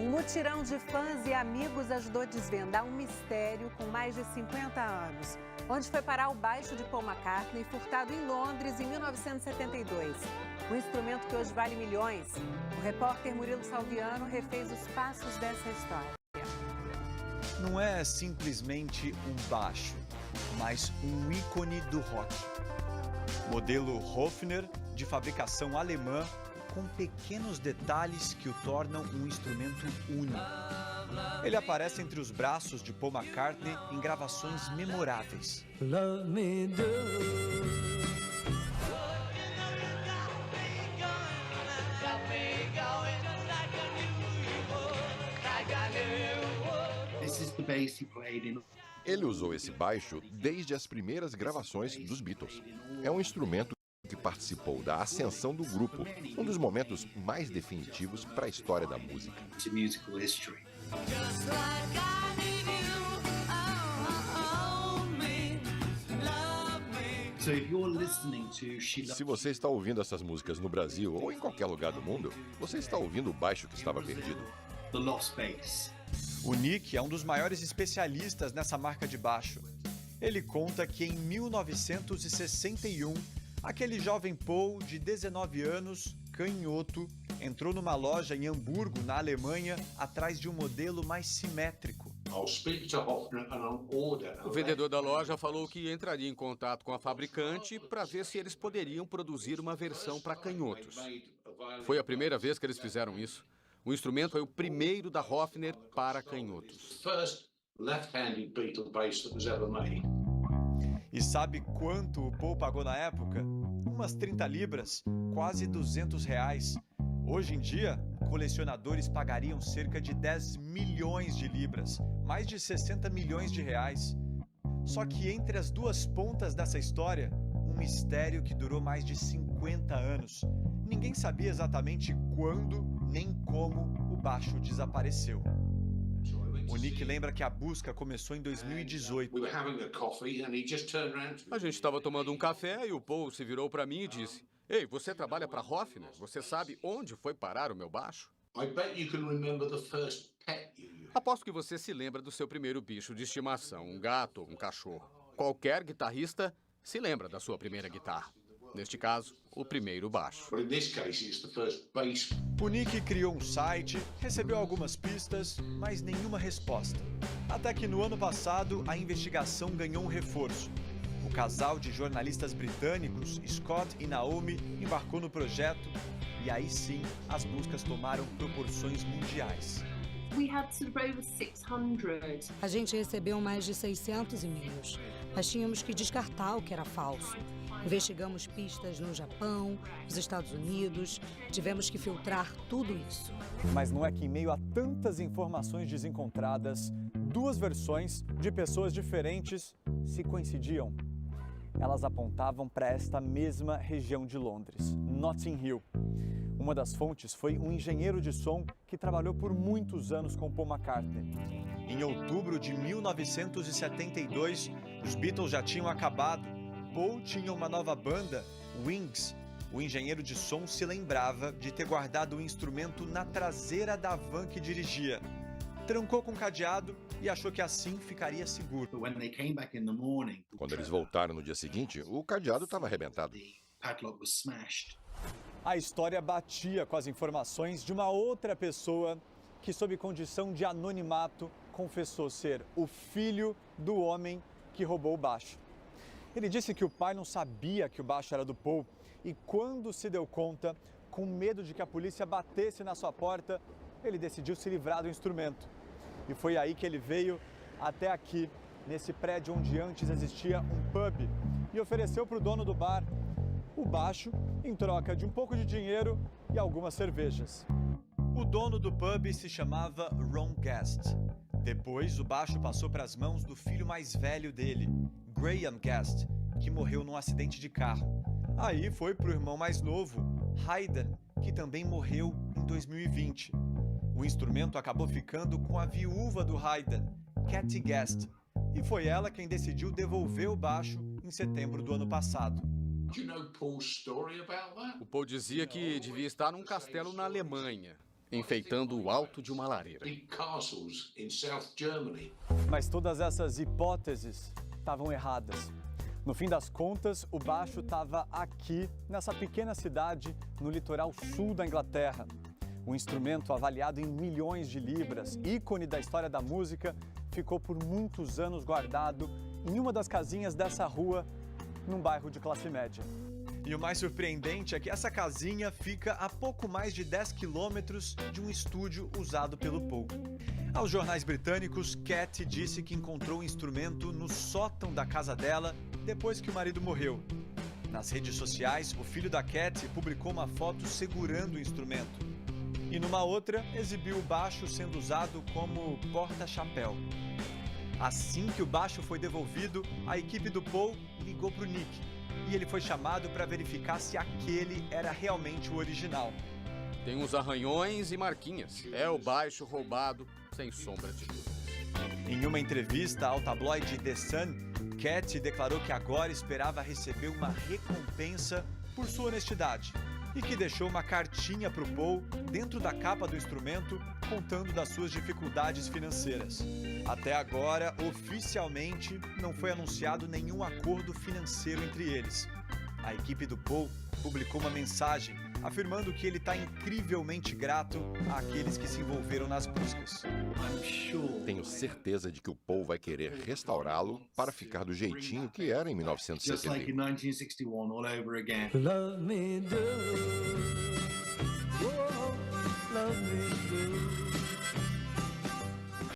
Um mutirão de fãs e amigos ajudou a desvendar um mistério com mais de 50 anos. Onde foi parar o baixo de Paul McCartney, furtado em Londres em 1972. Um instrumento que hoje vale milhões. O repórter Murilo Salviano refez os passos dessa história. Não é simplesmente um baixo, mas um ícone do rock. Modelo Hofner, de fabricação alemã, com pequenos detalhes que o tornam um instrumento único. Ele aparece entre os braços de Paul McCartney em gravações memoráveis. Love me do. Ele usou esse baixo desde as primeiras gravações dos Beatles. É um instrumento que participou da ascensão do grupo, um dos momentos mais definitivos para a história da música. Se você está ouvindo essas músicas no Brasil ou em qualquer lugar do mundo, você está ouvindo o baixo que estava perdido. O Nick é um dos maiores especialistas nessa marca de baixo. Ele conta que em 1961, aquele jovem Paul, de 19 anos, canhoto, entrou numa loja em Hamburgo, na Alemanha, atrás de um modelo mais simétrico. O vendedor da loja falou que entraria em contato com a fabricante para ver se eles poderiam produzir uma versão para canhotos. Foi a primeira vez que eles fizeram isso. O instrumento é o primeiro da Hofner para canhotos. E sabe quanto o Paul pagou na época? Umas 30 libras, quase R$200. Hoje em dia, colecionadores pagariam cerca de 10 milhões de libras, mais de 60 milhões de reais. Só que entre as duas pontas dessa história, um mistério que durou mais de 50 anos. Ninguém sabia exatamente quando nem como o baixo desapareceu. O Nick lembra que a busca começou em 2018. A gente estava tomando um café e o Paul se virou para mim e disse: "Ei, você trabalha para Hofner? Você sabe onde foi parar o meu baixo?" Aposto que você se lembra do seu primeiro bicho de estimação, um gato ou um cachorro. Qualquer guitarrista se lembra da sua primeira guitarra. Neste caso, o primeiro baixo. O Nick criou um site, recebeu algumas pistas, mas nenhuma resposta. Até que no ano passado, a investigação ganhou um reforço. O casal de jornalistas britânicos, Scott e Naomi, embarcou no projeto e aí sim as buscas tomaram proporções mundiais. A gente recebeu mais de 600 e-mails, mas tínhamos que descartar o que era falso. Investigamos pistas no Japão, nos Estados Unidos, tivemos que filtrar tudo isso. Mas não é que em meio a tantas informações desencontradas, duas versões de pessoas diferentes se coincidiam. Elas apontavam para esta mesma região de Londres, Notting Hill. Uma das fontes foi um engenheiro de som que trabalhou por muitos anos com Paul McCartney. Em outubro de 1972, os Beatles já tinham acabado. Paul tinha uma nova banda, Wings. O engenheiro de som se lembrava de ter guardado o instrumento na traseira da van que dirigia. Trancou com cadeado e achou que assim ficaria seguro. Quando eles voltaram no dia seguinte, o cadeado estava arrebentado. A história batia com as informações de uma outra pessoa que, sob condição de anonimato, confessou ser o filho do homem que roubou o baixo. Ele disse que o pai não sabia que o baixo era do Paul e quando se deu conta, com medo de que a polícia batesse na sua porta, ele decidiu se livrar do instrumento. E foi aí que ele veio até aqui, nesse prédio onde antes existia um pub, e ofereceu para o dono do bar o baixo em troca de um pouco de dinheiro e algumas cervejas. O dono do pub se chamava Ron Guest. Depois, o baixo passou para as mãos do filho mais velho dele, Graham Guest, que morreu num acidente de carro. Aí foi para o irmão mais novo, Hayden, que também morreu em 2020. O instrumento acabou ficando com a viúva do Hayden, Katie Guest, e foi ela quem decidiu devolver o baixo em setembro do ano passado. O Paul dizia que devia estar num castelo na Alemanha. enfeitando o alto de uma lareira. Mas todas essas hipóteses estavam erradas. No fim das contas, o baixo estava aqui, nessa pequena cidade no litoral sul da Inglaterra. Um instrumento avaliado em milhões de libras, ícone da história da música, ficou por muitos anos guardado em uma das casinhas dessa rua, num bairro de classe média. E o mais surpreendente é que essa casinha fica a pouco mais de 10 quilômetros de um estúdio usado pelo Paul. Aos jornais britânicos, Cat disse que encontrou o instrumento no sótão da casa dela depois que o marido morreu. Nas redes sociais, o filho da Cat publicou uma foto segurando o instrumento. E numa outra, exibiu o baixo sendo usado como porta-chapéu. Assim que o baixo foi devolvido, a equipe do Paul ligou para o Nick e ele foi chamado para verificar se aquele era realmente o original. Tem uns arranhões e marquinhas. É o baixo roubado, sem sombra de dúvidas. Em uma entrevista ao tabloide The Sun, Cat declarou que agora esperava receber uma recompensa por sua honestidade e que deixou uma cartinha para o Paul dentro da capa do instrumento contando das suas dificuldades financeiras. Até agora, oficialmente, não foi anunciado nenhum acordo financeiro entre eles. A equipe do Paul publicou uma mensagem afirmando que ele está incrivelmente grato àqueles que se envolveram nas buscas. Tenho certeza de que o Paul vai querer restaurá-lo para ficar do jeitinho que era em 1971. Love me do, oh, love me do.